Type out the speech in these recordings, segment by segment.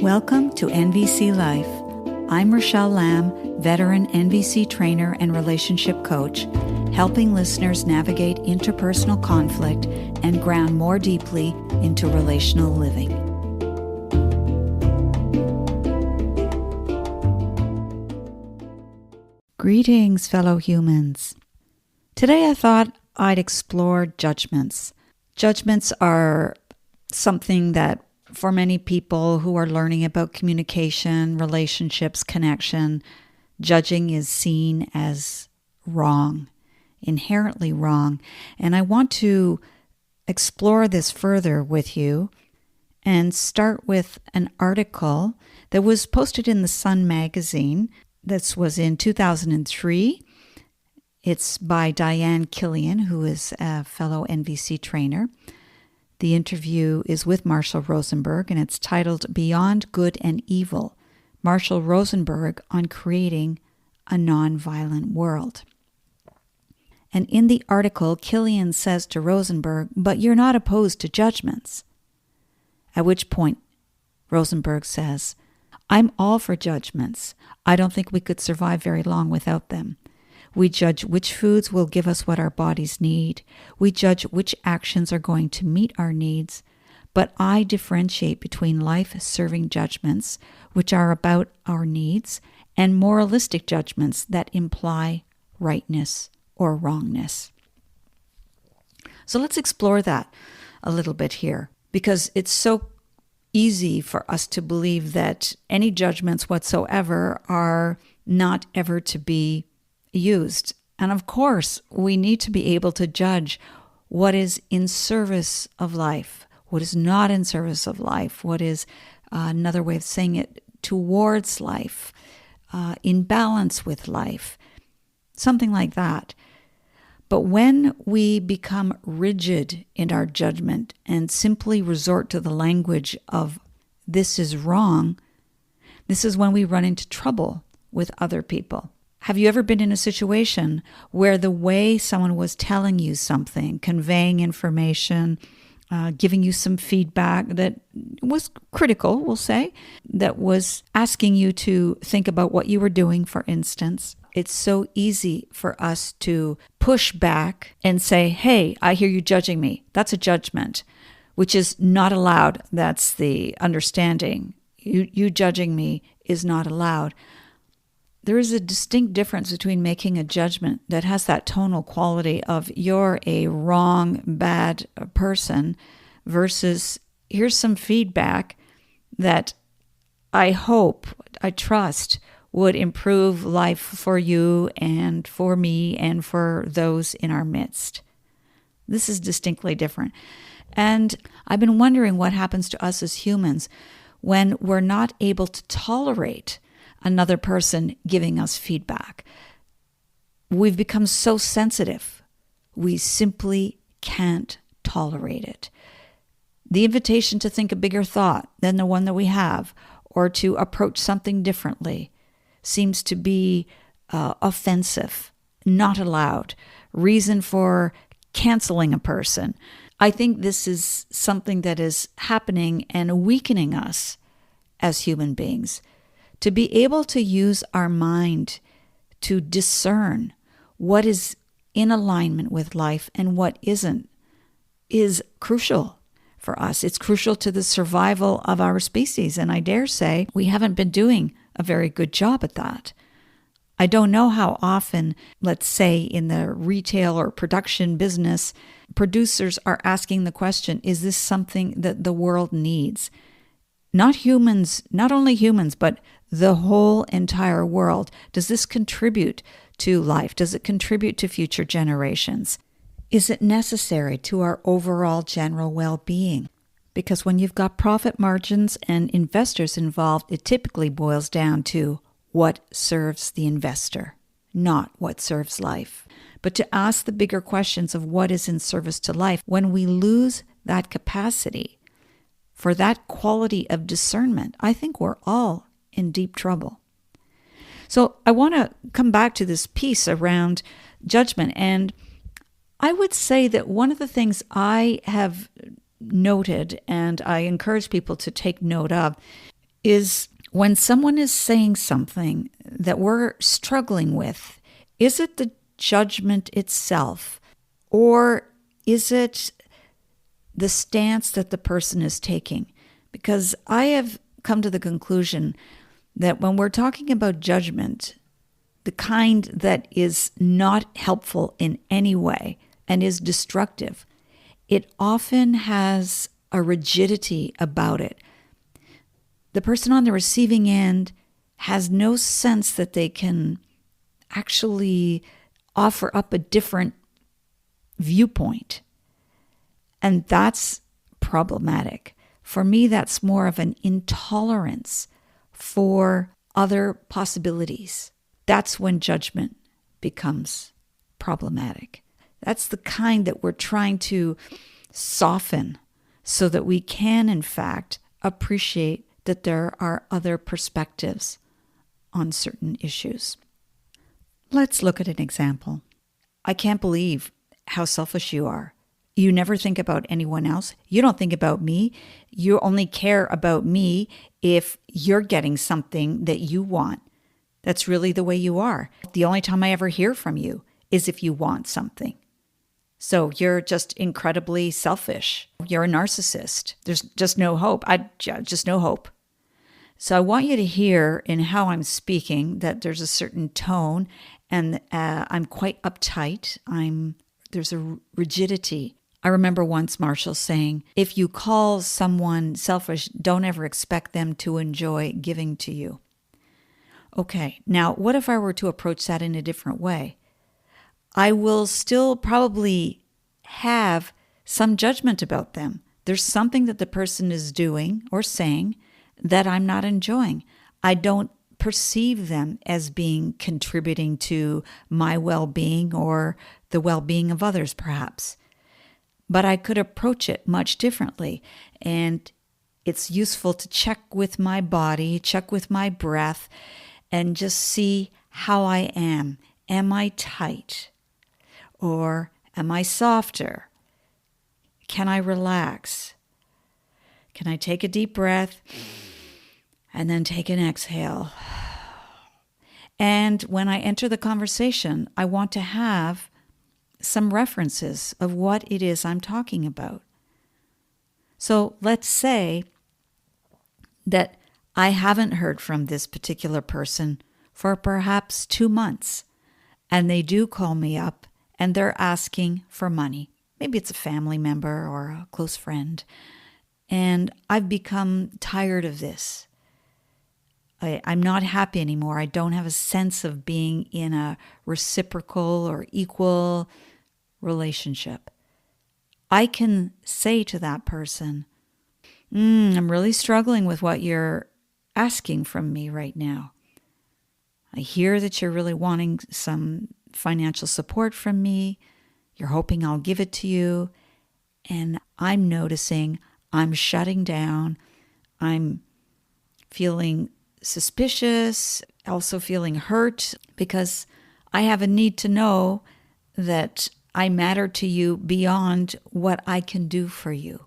Welcome to NVC Life. I'm Rachelle Lamb, veteran NVC trainer and relationship coach, helping listeners navigate interpersonal conflict and ground more deeply into relational living. Greetings, fellow humans. Today I thought I'd explore judgments. Judgments are something that for many people who are learning about communication, relationships, connection, judging is seen as wrong, inherently wrong. And I want to explore this further with you and start with an article that was posted in the Sun magazine. This was in 2003. It's by Diane Killian, who is a fellow NVC trainer. The interview is with Marshall Rosenberg, and it's titled Beyond Good and Evil, Marshall Rosenberg on Creating a Nonviolent World. And in the article, Killian says to Rosenberg, "But you're not opposed to judgments." At which point, Rosenberg says, "I'm all for judgments. I don't think we could survive very long without them. We judge which foods will give us what our bodies need. We judge which actions are going to meet our needs. But I differentiate between life-serving judgments, which are about our needs, and moralistic judgments that imply rightness or wrongness." So let's explore that a little bit here, because it's so easy for us to believe that any judgments whatsoever are not ever to be used. And of course, we need to be able to judge what is in service of life, what is not in service of life, what is, another way of saying it, towards life, in balance with life, something like that. But when we become rigid in our judgment and simply resort to the language of "this is wrong," this is when we run into trouble with other people. Have you ever been in a situation where the way someone was telling you something, conveying information, giving you some feedback that was critical, we'll say, that was asking you to think about what you were doing, for instance? It's so easy for us to push back and say, "Hey, I hear you judging me." That's a judgment, which is not allowed. That's the understanding. You judging me is not allowed. There is a distinct difference between making a judgment that has that tonal quality of "you're a wrong, bad person" versus "here's some feedback that I hope, I trust would improve life for you and for me and for those in our midst." This is distinctly different. And I've been wondering what happens to us as humans when we're not able to tolerate another person giving us feedback. We've become so sensitive. We simply can't tolerate it. The invitation to think a bigger thought than the one that we have, or to approach something differently, seems to be offensive, not allowed, reason for canceling a person. I think this is something that is happening and weakening us as human beings. To be able to use our mind to discern what is in alignment with life and what isn't is crucial for us. It's crucial to the survival of our species, and I dare say we haven't been doing a very good job at that. I don't know how often, let's say in the retail or production business, producers are asking the question, is this something that the world needs? Not humans, not only humans, but the whole entire world. Does this contribute to life? Does it contribute to future generations? Is it necessary to our overall general well-being? Because when you've got profit margins and investors involved, it typically boils down to what serves the investor, not what serves life. But to ask the bigger questions of what is in service to life, when we lose that capacity for that quality of discernment, I think we're all in deep trouble. So I want to come back to this piece around judgment. And I would say that one of the things I have noted, and I encourage people to take note of, is when someone is saying something that we're struggling with, is it the judgment itself, or is it the stance that the person is taking? Because I have come to the conclusion that when we're talking about judgment, the kind that is not helpful in any way and is destructive, it often has a rigidity about it. The person on the receiving end has no sense that they can actually offer up a different viewpoint. And that's problematic. For me, that's more of an intolerance for other possibilities. That's when judgment becomes problematic. That's the kind that we're trying to soften so that we can, in fact, appreciate that there are other perspectives on certain issues. Let's look at an example. I can't believe how selfish you are. You never think about anyone else. You don't think about me. You only care about me if you're getting something that you want. That's really the way you are. The only time I ever hear from you is if you want something. So you're just incredibly selfish. You're a narcissist. There's just no hope. Just no hope. So I want you to hear in how I'm speaking that there's a certain tone, and I'm quite uptight. There's a rigidity. I remember once Marshall saying, if you call someone selfish, don't ever expect them to enjoy giving to you. Okay, now what if I were to approach that in a different way? I will still probably have some judgment about them. There's something that the person is doing or saying that I'm not enjoying. I don't perceive them as being contributing to my well-being or the well-being of others, perhaps. But I could approach it much differently. And it's useful to check with my body, check with my breath, and just see how I am. Am I tight? Or am I softer? Can I relax? Can I take a deep breath and then take an exhale? And when I enter the conversation, I want to have some references of what it is I'm talking about. So let's say that I haven't heard from this particular person for perhaps 2 months, and they do call me up and they're asking for money. Maybe it's a family member or a close friend. And I've become tired of this. I'm not happy anymore. I don't have a sense of being in a reciprocal or equal relationship. I can say to that person, I'm really struggling with what you're asking from me right now. I hear that you're really wanting some financial support from me. You're hoping I'll give it to you. And I'm noticing I'm shutting down. I'm feeling suspicious, also feeling hurt, because I have a need to know that I matter to you beyond what I can do for you.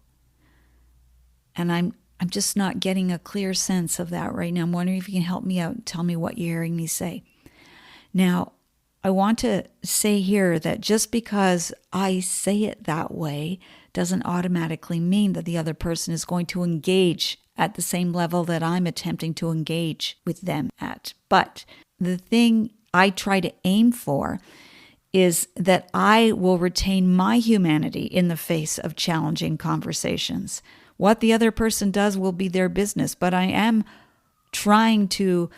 And I'm just not getting a clear sense of that right now. I'm wondering if you can help me out and tell me what you're hearing me say. Now, I want to say here that just because I say it that way doesn't automatically mean that the other person is going to engage at the same level that I'm attempting to engage with them at. But the thing I try to aim for is that I will retain my humanity in the face of challenging conversations. What the other person does will be their business, but I am trying to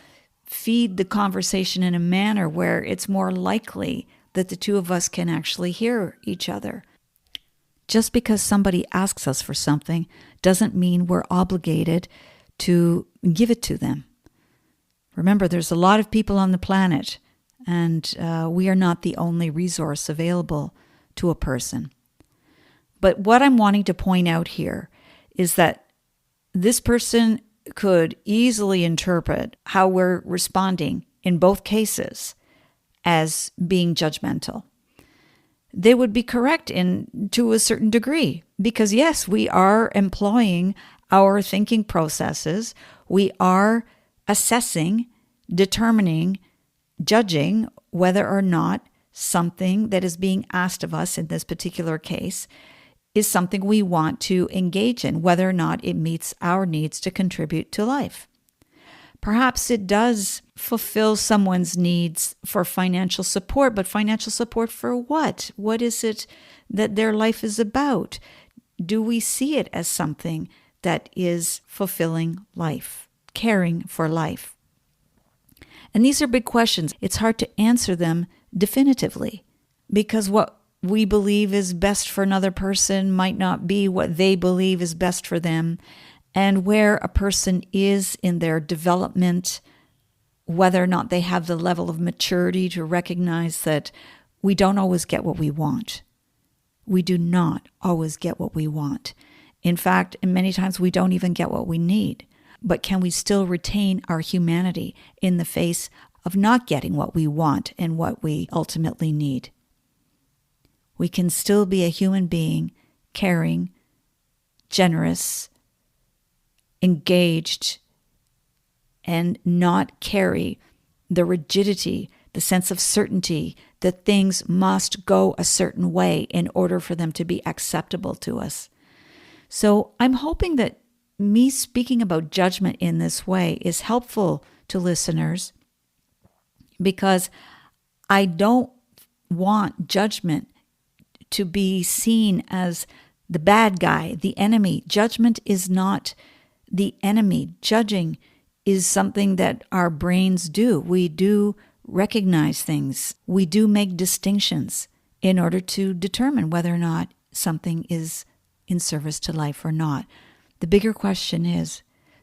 feed the conversation in a manner where it's more likely that the two of us can actually hear each other. Just because somebody asks us for something doesn't mean we're obligated to give it to them. Remember, there's a lot of people on the planet, and we are not the only resource available to a person. But what I'm wanting to point out here is that this person could easily interpret how we're responding in both cases as being judgmental. They would be correct to a certain degree, because yes, we are employing our thinking processes, we are assessing, determining, judging whether or not something that is being asked of us in this particular case is something we want to engage in, whether or not it meets our needs to contribute to life. Perhaps it does fulfill someone's needs for financial support, but financial support for what? What is it that their life is about? Do we see it as something that is fulfilling life, caring for life? And these are big questions. It's hard to answer them definitively because what we believe is best for another person might not be what they believe is best for them. And where a person is in their development, whether or not they have the level of maturity to recognize that we don't always get what we want. We do not always get what we want. In fact, many times we don't even get what we need. But can we still retain our humanity in the face of not getting what we want and what we ultimately need? We can still be a human being, caring, generous, engaged, and not carry the rigidity, the sense of certainty that things must go a certain way in order for them to be acceptable to us. So I'm hoping that me speaking about judgment in this way is helpful to listeners because I don't want judgment to be seen as the bad guy, the enemy. Judgment is not the enemy. Judging is something that our brains do. We do recognize things. We do make distinctions in order to determine whether or not something is in service to life or not. The bigger question is,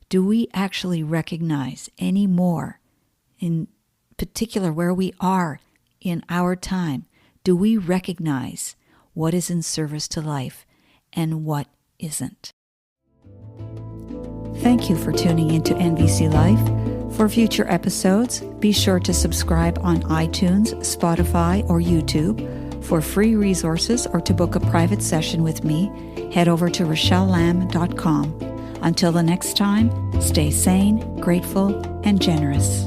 do we actually recognize any more, in particular where we are in our time, do we recognize what is in service to life and what isn't? Thank you for tuning into NVC Life. For future episodes, be sure to subscribe on iTunes, Spotify, or YouTube. For free resources or to book a private session with me, head over to RachelleLamb.com. Until the next time, stay sane, grateful, and generous.